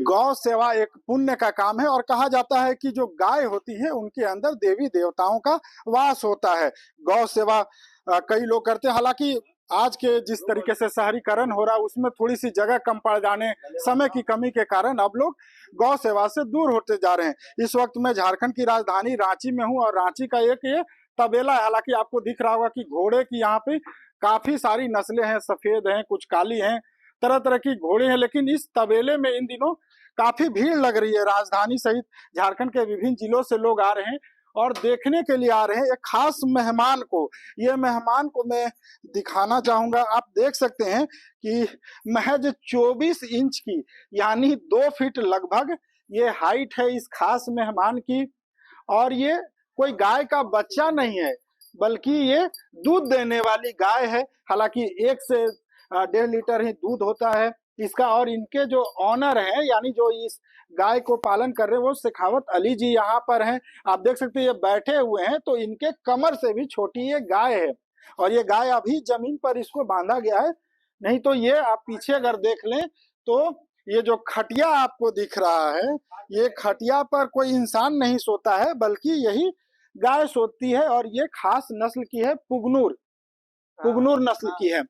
गौ सेवा एक पुण्य का काम है और कहा जाता है कि जो गाय होती है उनके अंदर देवी देवताओं का वास होता है। गौ सेवा कई लोग करते हैं, हालांकि आज के जिस तरीके से शहरीकरण हो रहा है उसमें थोड़ी सी जगह कम पड़ जाने, समय की कमी के कारण अब लोग गौ सेवा से दूर होते जा रहे हैं। इस वक्त मैं झारखंड की राजधानी रांची में हूँ और रांची का एक ये तबेला है। हालांकि आपको दिख रहा होगा कि घोड़े की यहाँ पे काफी सारी नस्लें हैं, सफेद हैं, कुछ काली हैं, तरह तरह की घोड़े हैं। लेकिन इस तबेले में इन दिनों काफी भीड़ लग रही है। राजधानी सहित झारखंड के विभिन्न जिलों से लोग आ रहे हैं और देखने के लिए आ रहे हैं एक खास मेहमान को। ये मेहमान को मैं दिखाना चाहूंगा। आप देख सकते हैं कि महज 24 इंच की यानी 2 फीट लगभग ये हाइट है इस खास मेहमान की। और ये कोई गाय का बच्चा नहीं है बल्कि ये दूध देने वाली गाय है। हालांकि 1 से 1.5 लीटर ही दूध होता है इसका। और इनके जो ऑनर हैं यानी जो इस गाय को पालन कर रहे हैं वो शेखावत अली जी यहाँ पर हैं। आप देख सकते हैं ये बैठे हुए हैं, तो इनके कमर से भी छोटी ये गाय है और ये गाय अभी जमीन पर इसको बांधा गया है। नहीं तो ये आप पीछे अगर देख लें तो ये जो खटिया आपको दिख रहा है, ये खटिया पर कोई इंसान नहीं सोता है बल्कि यही गाय सोती है। और ये खास नस्ल की है, पुगनूर नस्ल की है।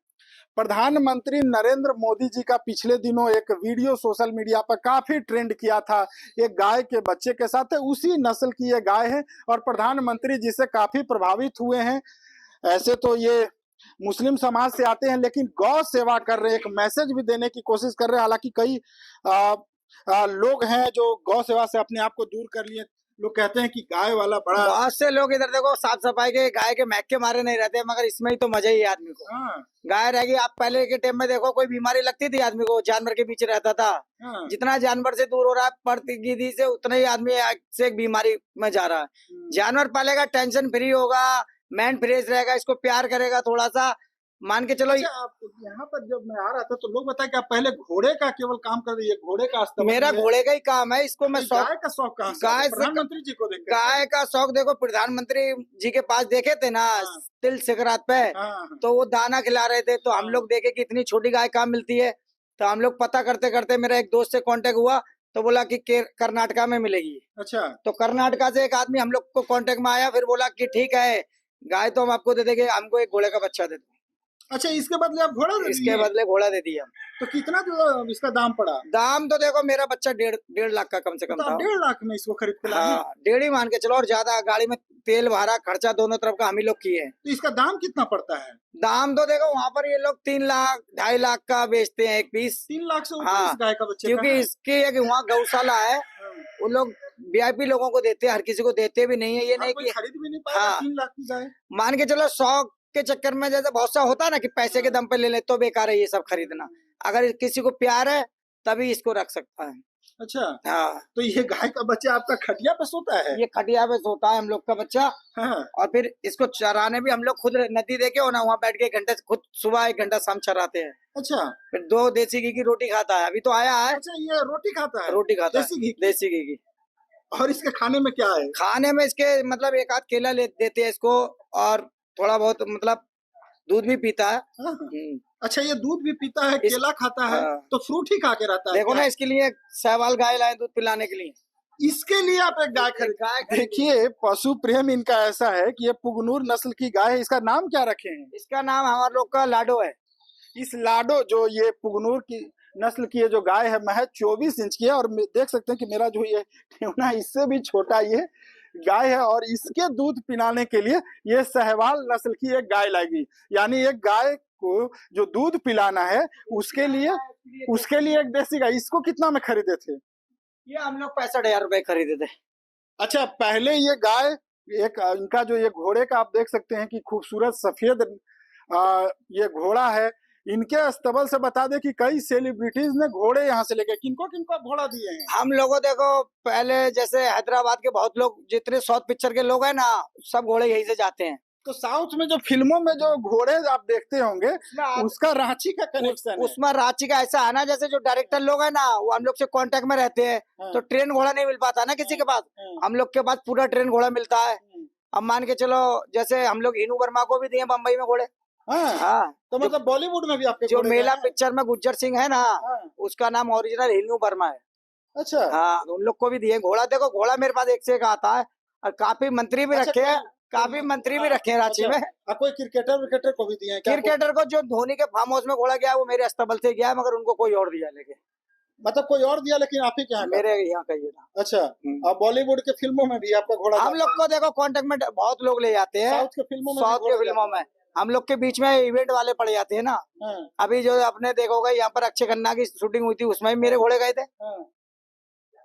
प्रधानमंत्री नरेंद्र मोदी जी का पिछले दिनों एक वीडियो सोशल मीडिया पर काफी ट्रेंड किया था एक गाय के बच्चे के साथ है, उसी नस्ल की ये गाय है और प्रधानमंत्री जी से काफी प्रभावित हुए हैं। ऐसे तो ये मुस्लिम समाज से आते हैं लेकिन गौ सेवा कर रहे हैं, एक मैसेज भी देने की कोशिश कर रहे हैं। हालांकि कई लोग हैं जो गौ सेवा से अपने आप को दूर कर लिए। लोग कहते हैं कि गाय वाला बड़ा, बहुत से लोग इधर देखो साफ सफाई के गाय के मैक के मारे नहीं रहते, मगर इसमें ही तो मजा ही है आदमी को। गाय रहेगी। आप पहले के टाइम में देखो कोई बीमारी लगती थी आदमी को, जानवर के पीछे रहता था। जितना जानवर से दूर हो रहा है प्रतिनिधि से, उतना ही आदमी से एक बीमारी में जा रहा है। जानवर पालेगा, टेंशन फ्री होगा, माइंड फ्रेश रहेगा, इसको प्यार करेगा थोड़ा सा, मान के चलो। अच्छा, आप यहाँ पर जब मैं आ रहा था तो लोग बताए कि आप पहले घोड़े का केवल काम कर रही है, घोड़े का मेरा घोड़े का ही काम है। इसको मैं गाय का शौक कहाँ से? गाय प्रधानमंत्री जी को देख गाय का शौक देखो, प्रधानमंत्री जी के पास देखे थे ना तिल सकरात पे, तो वो दाना खिला रहे थे, तो हम लोग देखे कि इतनी छोटी गाय कहाँ मिलती है। तो हम लोग पता करते करते मेरा एक दोस्त से कांटेक्ट हुआ तो बोला कि कर्नाटका में मिलेगी। अच्छा, तो कर्नाटका से एक आदमी हम लोग को कांटेक्ट में आया, फिर बोला कि ठीक है गाय तो हम आपको दे देंगे, हमको एक घोड़े का बच्चा दे दो। अच्छा, इसके बदले आप घोड़ा दे दिए? इसके बदले घोड़ा दे दिया। तो कितना इसका दाम पड़ा? दाम तो देखो मेरा बच्चा 1.5 लाख का कम से कम था। 1.5 लाख में इसको खरीद के लाए? हाँ, 1.5 ही मान के चलो। और ज्यादा गाड़ी में तेल भाड़ा खर्चा दोनों तरफ का हम ही लोग किए। तो इसका दाम कितना पड़ता है? दाम तो देखो वहाँ पर ये लोग 3 लाख 2.5 लाख का बेचते हैं एक पीस। 3 लाख से ऊपर हाँ, इस गाय का बच्चे क्योंकि इसकी है कि वहाँ गौशाला है, वो लोग VIP लोगों को देते हैं, हर किसी को देते भी नहीं है। ये नहीं कि खरीद भी नहीं पाएगा 3 लाख की गाय। मान के चलो 100 के चक्कर में जैसे बहुत सा होता है ना कि पैसे के दम पे ले ले, तो बेकार है ये सब खरीदना। अगर किसी को प्यार है तभी इसको रख सकता है। अच्छा, हाँ। तो ये गाय का बच्चा आपका खटिया पे सोता है? ये खटिया पे सोता है हम लोग का बच्चा। हाँ। और फिर इसको चराने भी हम लोग खुद नदी देके हो ना, वहाँ बैठ के 1 घंटे खुद सुबह 1 घंटा शाम चराते हैं। अच्छा, फिर 2 देसी घी की रोटी खाता है, अभी तो आया है। अच्छा, ये रोटी खाता है? रोटी खाता देसी घी? देसी घी की। और इसके खाने में क्या है? खाने में इसके मतलब 1 आध केला देते हैं इसको, और थोड़ा बहुत मतलब दूध भी पीता है। अच्छा, ये दूध भी पीता है, केला खाता है। तो फ्रूट ही खा के रहता है? देखो ना, इसके लिए सहवाल गाय लाए दूध पिलाने के लिए। इसके लिए आप एक गाय खरीद। देखिए, पशु प्रेम इनका ऐसा है कि ये पुगनूर नस्ल की गाय है। इसका नाम क्या रखे हैं? इसका नाम हमारे लोग का लाडो है। इस लाडो जो ये पुगनूर की नस्ल की ये जो गाय है महज 24 इंच की है। और देख सकते हैं कि मेरा जो ये ठेवना इससे भी छोटा ये गाय है और इसके दूध पिलाने के लिए ये सहवाल नस्ल की एक गाय लाएगी। यानी एक गाय को जो दूध पिलाना है उसके लिए एक देसी गाय। इसको कितना में खरीदे थे? ये हम लोग 65,000 रुपए खरीदे थे। अच्छा, पहले ये गाय एक इनका जो ये घोड़े का आप देख सकते हैं कि खूबसूरत सफेद ये घोड़ा है। इनके अस्तबल से बता दें कि कई सेलिब्रिटीज ने घोड़े यहाँ से लेके किनको किनको घोड़ा दिए हैं। हम लोगों देखो पहले जैसे हैदराबाद के बहुत लोग, जितने साउथ पिक्चर के लोग हैं ना, सब घोड़े यहीं से जाते हैं। तो साउथ में जो फिल्मों में जो घोड़े आप देखते होंगे उसका रांची का कनेक्शन उसमें रांची का ऐसा है ना, जैसे जो डायरेक्टर लोग है ना वो हम लोग से कांटेक्ट में रहते हैं। तो ट्रेन घोड़ा नहीं मिल पाता ना किसी के पास, हम लोग के पास पूरा ट्रेन घोड़ा मिलता है। अब मान के चलो जैसे हम लोग हिनू वर्मा को भी दिए बम्बई में घोड़े। हाँ, तो मतलब बॉलीवुड में भी आपके जो मेला पिक्चर में गुज्जर सिंह है ना, उसका नाम ओरिजिनल हिनू वर्मा है। अच्छा हाँ, उन लोग को भी दिए घोड़ा। देखो घोड़ा मेरे पास एक से एक आता है, और काफी मंत्री भी अच्छा, रखे हैं, काफी मंत्री भी रखे हैं रांची अच्छा, में। कोई क्रिकेटर विकेटर को भी दिए हैं क्या? क्रिकेटर को जो धोनी के फार्म हाउस में घोड़ा गया वो मेरे अस्तबल से गया, मगर उनको कोई और दिया लेके। मतलब कोई और दिया लेकिन आप ही के यहाँ का? मेरे यहाँ का ये था। अच्छा, और बॉलीवुड के फिल्मों में भी आपका घोड़ा हम लोग को देखो कांटेक्ट में बहुत लोग ले जाते हैं, साउथ के फिल्मों में? साउथ के फिल्मों में हम लोग के बीच में इवेंट वाले पड़ जाते हैं ना। हाँ, अभी जो अपने देखोगे यहाँ पर अक्षय खन्ना की शूटिंग हुई थी, उसमें भी मेरे घोड़े गए थे, हाँ।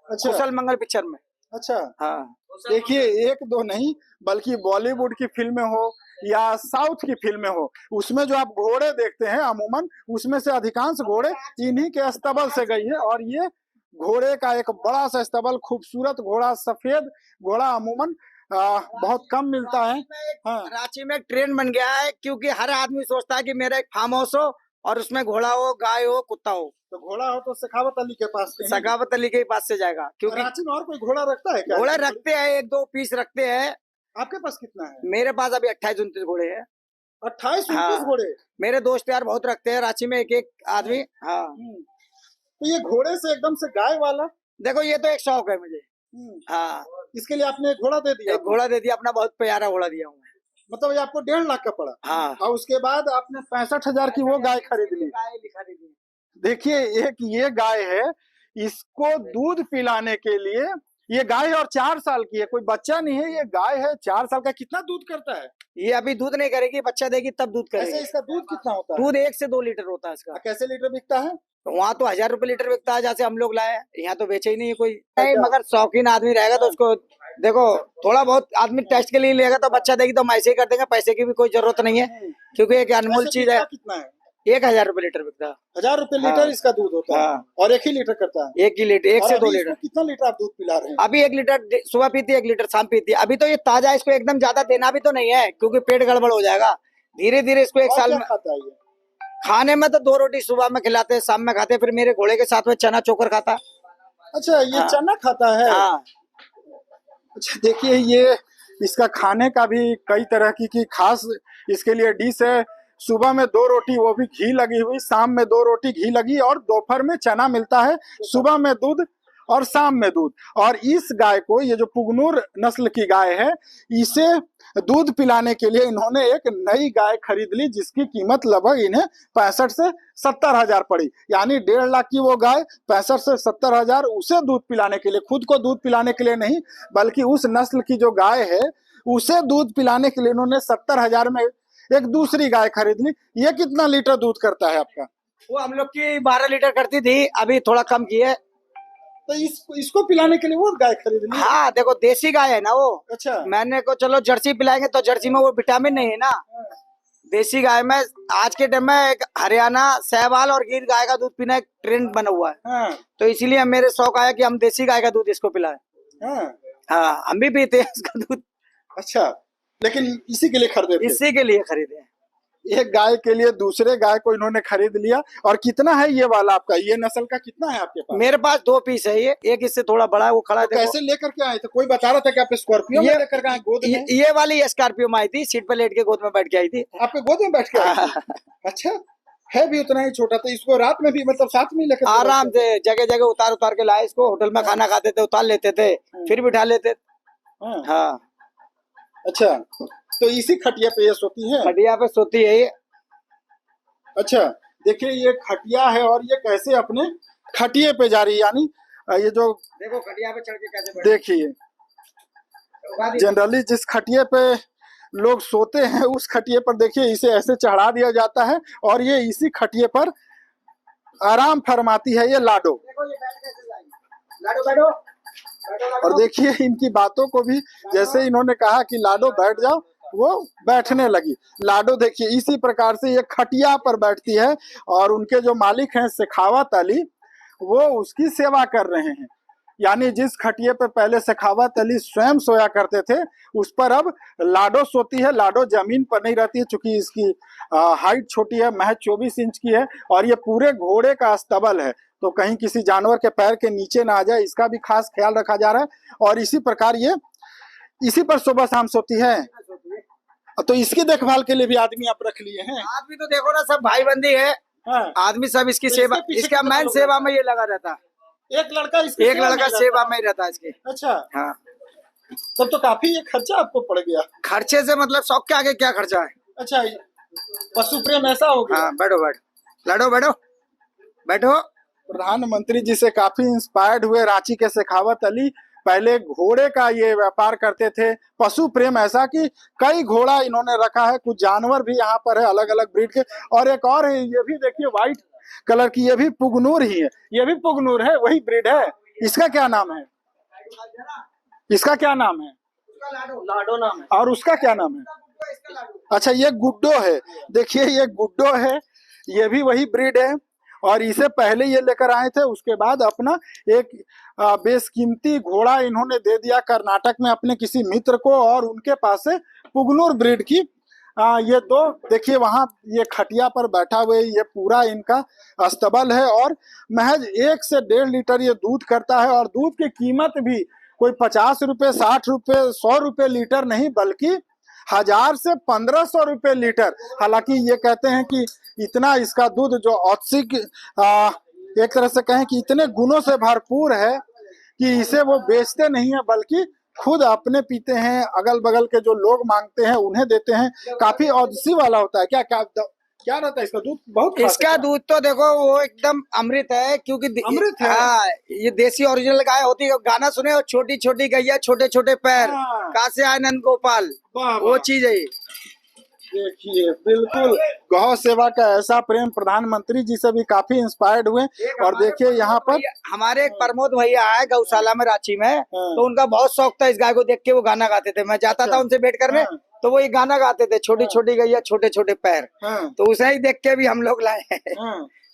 अच्छा कुशल मंगल पिक्चर में। अच्छा, हाँ, देखिए एक दो नहीं बल्कि बॉलीवुड की फिल्में हो या साउथ की फिल्में हो, उसमें जो आप घोड़े देखते हैं अमूमन उसमें से अधिकांश घोड़े इन्हीं के अस्तबल से गई है। और ये घोड़े का एक बड़ा सा अस्तबल, खूबसूरत घोड़ा, सफेद घोड़ा अमूमन बहुत कम मिलता है। हाँ, रांची में एक ट्रेंड बन गया है, क्योंकि हर आदमी सोचता है कि मेरा एक फार्म हाउस हो और उसमें घोड़ा हो, गाय हो, कुत्ता हो। तो घोड़ा हो तो सखावत अली के पास से ही। सखावत अली के पास से जाएगा, क्योंकि रांची में और कोई घोड़ा रखता है क्या? घोड़ा रखते हैं, एक दो पीस रखते हैं। आपके पास कितना है? मेरे पास अभी 28-29 घोड़े हैं। 28-29 हाँ। घोड़े? मेरे दोस्त यार बहुत रखते हैं रांची में, एक एक आदमी। हाँ, तो ये घोड़े से एकदम से गाय वाला? देखो ये तो एक शौक है मुझे। हाँ, इसके लिए आपने एक घोड़ा दे दिया? एक घोड़ा दे दिया, अपना बहुत प्यारा घोड़ा दिया हूँ। मतलब ये आपको 1.5 लाख का पड़ा? हाँ, और उसके बाद आपने 65,000 की वो गाय खरीद ली। देखिए एक ये गाय है, इसको दूध पिलाने के लिए, ये गाय है और 4 साल की है, कोई बच्चा नहीं है, ये गाय है 4 साल का। कितना दूध करता है ये? अभी दूध नहीं करेगी, बच्चा देगी तब दूध ऐसे? करेगी। इसका दूध कितना होता है? दूध 1 से 2 लीटर होता है इसका। कैसे लीटर बिकता है? वहाँ तो 1000 रुपए लीटर बिकता है, जैसे हम लोग लाए, यहाँ तो बेचे ही नहीं है कोई। नहीं, मगर शौकीन आदमी रहेगा तो उसको देखो थोड़ा बहुत आदमी टेस्ट के लिए लेगा तो बच्चा देगी तो हम ऐसे ही कर देंगे, पैसे की भी कोई जरूरत नहीं है, क्योंकि एक अनमोल चीज है। कितना है? 1000 रुपए लीटर बिकता है। 1000 रुपए लीटर? हाँ। इसका दूध होता है? हाँ। और 1 ही लीटर करता है? 1 ही लीटर, 1 से 2 अभी लीटर। इसको कितना लीटर आप दूध पिला रहे हैं? अभी 1 लीटर सुबह पीती है, 1 लीटर शाम पीती है। अभी तो ये ताजा है, इसको एकदम ज्यादा देना भी तो नहीं है, क्योंकि पेट गड़बड़ हो जाएगा। धीरे धीरे इसको 1 और साल क्या में खाता है ये? खाने में तो 2 रोटी सुबह में खिलाते हैं, शाम में खाते हैं, फिर मेरे घोड़े के साथ में चना चोकर खाता है। अच्छा, ये हाँ। चना खाता है? हाँ, अच्छा, देखिए ये इसका खाने का भी कई तरह की खास इसके लिए डिश है। सुबह में 2 रोटी वो भी घी लगी हुई, शाम में 2 रोटी घी लगी, और दोपहर में चना मिलता है, सुबह में दूध और शाम में दूध। और इस गाय को, ये जो पुगनूर नस्ल की गाय है, इसे दूध पिलाने के लिए इन्होंने एक नई गाय खरीद ली, जिसकी कीमत लगभग इन्हें 65 से 70 हजार पड़ी। यानी 1.5 लाख की वो गाय, 65 से 70 हजार उसे दूध पिलाने के लिए, खुद को दूध पिलाने के लिए नहीं बल्कि उस नस्ल की जो गाय है उसे दूध पिलाने के लिए इन्होंने 70 हजार में एक दूसरी गाय खरीद ली। ये कितना लीटर दूध करता है आपका? वो हम लोग की 12 लीटर करती थी, अभी थोड़ा कम की है। तो इसको पिलाने के लिए वो गाय खरीद ली? हाँ, देखो देसी गाय है ना वो। अच्छा। मैंने को चलो जर्सी पिलाएंगे तो जर्सी में वो विटामिन नहीं है ना। देसी गाय में आज के टाइम में एक हरियाणा, सहवाल और गिर गाय का दूध पीना एक ट्रेंड बना हुआ है। हाँ। तो इसीलिए मेरे शौक आया कि हम देसी गाय का दूध इसको पिलाएं। हाँ। हाँ, हम भी पीते हैं इसका दूध। अच्छा, लेकिन इसी के लिए खरीदे थे? इसी के लिए खरीदे। एक गाय के लिए दूसरे गाय को इन्होंने खरीद लिया। और कितना है ये वाला आपका, ये नस्ल का कितना है आपके पास? मेरे पास 2 पीस है, ये एक इससे थोड़ा बड़ा है, वो खड़ा है। तो कैसे लेकर के आए थे? कोई बता रहा था कि आप स्कॉर्पियो में लेकर के आए, गोद में? ये वाली स्कॉर्पियो में आई थी, सीट पर लेट के गोद में बैठ के आई थी। आपके गोद में बैठ के आई थी? अच्छा, है भी उतना ही छोटा, तो इसको रात में भी मतलब साथ में लेकर आराम से जगह जगह उतार उतार के लाए इसको। होटल में खाना खाते थे, उतार लेते थे, फिर बिठा लेते। हाँ। अच्छा, तो इसी खटिया पे ये सोती है? खटिया पे सोती है ये। अच्छा, देखिए ये खटिया है और ये कैसे अपने खटिए पे जा रही है। यानी ये जो देखो खटिया पे चढ़ के कैसे देखिए, जनरली जिस खटिए पे लोग सोते हैं उस खटिए पर देखिए इसे ऐसे चढ़ा दिया जाता है और ये इसी खटिए पर आराम फरमाती है। ये लाडो। लाडो बैठो। और देखिए इनकी बातों को भी, जैसे इन्होंने कहा कि लाडो बैठ जाओ, वो बैठने लगी। लाडो देखिए इसी प्रकार से ये खटिया पर बैठती है और उनके जो मालिक हैं शेखावत अली, वो उसकी सेवा कर रहे हैं। यानी जिस खटिए पे पहले शेखावत अली स्वयं सोया करते थे उस पर अब लाडो सोती है। लाडो जमीन पर नहीं रहती है चूंकि इसकी हाइट छोटी है, महज 24 इंच की है और ये पूरे घोड़े का अस्तबल है, तो कहीं किसी जानवर के पैर के नीचे ना आ जाए, इसका भी खास ख्याल रखा जा रहा है। और इसी प्रकार ये इसी पर सुबह शाम सोती है। तो इसकी देखभाल के लिए भी आदमी आप रख लिए हैं? आदमी तो देखो ना, सब भाई बंदी है। हाँ। आदमी सब इसकी तो सेवा, इसके पीछे इसका कितना मैन लोग सेवा में ये लगा रहता है। एक लड़का इसकी एक लड़का सेवा में ही रहता है इसके। अच्छा, हाँ, तब तो काफी ये खर्चा आपको पड़ गया। खर्चे से मतलब शौक के आगे क्या खर्चा है। अच्छा, पशु प्रेम ऐसा हो गया। हाँ, बैठो बैठो बैठो बैठो। प्रधानमंत्री जी से काफी इंस्पायर्ड हुए रांची के शेखावत अली। पहले घोड़े का ये व्यापार करते थे, पशु प्रेम ऐसा कि कई घोड़ा इन्होंने रखा है, कुछ जानवर भी यहाँ पर है अलग अलग ब्रीड के। और एक और है, ये भी देखिए व्हाइट कलर की, ये भी पुगनूर ही है, ये भी पुगनूर है, वही ब्रीड है। इसका क्या नाम है? इसका क्या नाम है? लाडो नाम है। और उसका क्या नाम है? अच्छा, ये गुड्डो है। देखिए ये गुड्डो है, ये भी वही ब्रीड है। और इसे पहले ये लेकर आए थे, उसके बाद अपना एक बेशकीमती घोड़ा इन्होंने दे दिया कर्नाटक में अपने किसी मित्र को, और उनके पास से पुगनूर ब्रीड की ये दो। देखिए वहां ये खटिया पर बैठा हुए, ये पूरा इनका अस्तबल है, और महज 1 से 1.5 लीटर ये दूध करता है। और दूध की कीमत भी कोई 50 रुपए, 60 रुपए, 100 रुपए लीटर नहीं, बल्कि 1000 से 1500 रुपए लीटर। हालांकि ये कहते हैं कि इतना इसका दूध जो औत्सिक एक तरह से कहें कि इतने गुणों से भरपूर है कि इसे वो बेचते नहीं है, बल्कि खुद अपने पीते हैं, अगल बगल के जो लोग मांगते हैं उन्हें देते हैं। काफी औषधि वाला होता है। क्या क्या क्या रहता है इसका दूध? बहुत इसका दूध तो देखो वो एकदम अमृत है, क्योंकि अमृत है। हाँ, ये देसी ओरिजिनल गाय होती है। गाना सुने हो, छोटी छोटी गैया छोटे छोटे पैर, कहाँ से आए नंद गोपाल, वो चीज है ये। देखिए बिल्कुल गौ सेवा का ऐसा प्रेम, प्रधानमंत्री जी से भी काफी इंस्पायर्ड हुए। और देखिए यहाँ पर हमारे एक प्रमोद भैया है गौशाला में रांची में, तो उनका बहुत शौक था इस गाय को देख के, वो गाना गाते थे। मैं जाता था उनसे भेंट करने, तो वो ये गाना गाते थे, छोटी छोटी गैया छोटे छोटे पैर। तो उसे ही देख के भी हम लोग लाए हैं।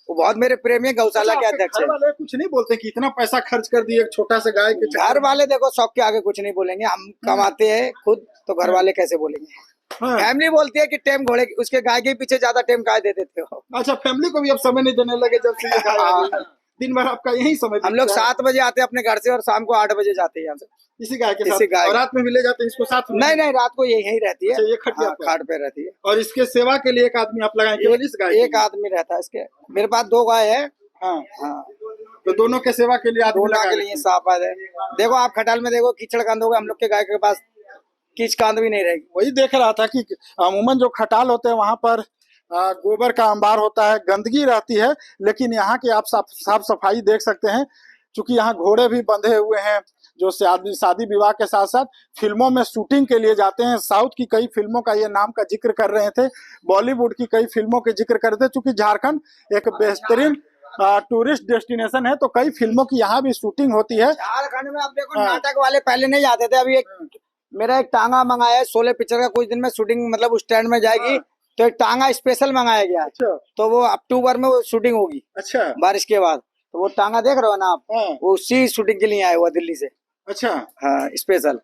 वो बहुत मेरे प्रेमी गौशाला के अध्यक्ष घर वाले कुछ नहीं बोलते कि इतना पैसा खर्च कर दिए एक छोटा सा गाय के? घर वाले देखो शौक के आगे कुछ नहीं बोलेंगे, हम कमाते हैं खुद, तो घर वाले कैसे बोलेंगे। फैमिली बोलती है कि टेम घोड़े उसके गाय के पीछे ज्यादा टेम गाय दे देते हो। अच्छा, फैमिली को भी अब समय नहीं देने लगे जब से ये गाय आ गई है। दिन भर आपका यही समय? हम लोग 7 बजे आते हैं अपने घर से और शाम को 8 बजे जाते हैं यहाँ से इसी गाय के साथ। और रात में भी ले जाते हैं इसको साथ में? नहीं, रात को यही रहती है। अच्छा, ये खटिया खाट पे रहती है। और इसके सेवा के लिए एक आदमी आप लगाए? केवल इस गाय? एक आदमी रहता है इसके। मेरे पास 2 गाय है। हाँ, तो दोनों के सेवा के लिए आदमी दोनों के लिए साफ है। देखो आप खटाल में देखो, कीचड़ कांद होगा, हम लोग के गाय के पास कीच कांद भी नहीं रहेगी। वही देख रहा था कि अमूमन जो खटाल होते हैं वहां पर गोबर का अंबार होता है, गंदगी रहती है, लेकिन यहाँ की आप साफ सफाई देख सकते हैं। क्योंकि यहाँ घोड़े भी बंधे हुए हैं जो शादी विवाह के साथ साथ फिल्मों में शूटिंग के लिए जाते हैं। साउथ की कई फिल्मों का ये नाम का जिक्र कर रहे थे, बॉलीवुड की कई फिल्मों के जिक्र कर रहे थे। चूंकि झारखंड एक बेहतरीन टूरिस्ट डेस्टिनेशन है, तो कई फिल्मों की यहाँ भी शूटिंग होती है। झारखंड में आप देखो नाटक वाले पहले नहीं आते थे। अभी मेरा एक टांगा मंगाया है, 16 पिक्चर का, कुछ दिन में शूटिंग मतलब उस स्टैंड में जाएगी, तो एक टांगा स्पेशल मंगाया गया। अच्छा। तो वो अक्टूबर में वो शूटिंग होगी। अच्छा। बारिश के बाद। तो वो टांगा देख रहे हो ना आप, वो उसी शूटिंग के लिए आया हुआ दिल्ली से। अच्छा। हाँ, स्पेशल।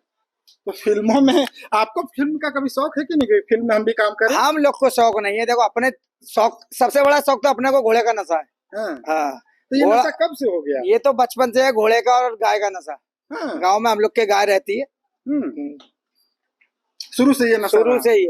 तो फिल्मों में आपको फिल्म का कभी शौक है कि नहीं? फिल्म में हम भी काम करें? हम लोग को शौक नहीं है। देखो अपने शौक, सबसे बड़ा शौक तो अपने को घोड़े का नशा है। हाँ। तो ये नशा कब से हो गया? ये तो बचपन से है, घोड़े का और गाय का नशा। गाँव में हम लोग के गाय रहती है, शुरू से ये नशा? शुरू से ही है।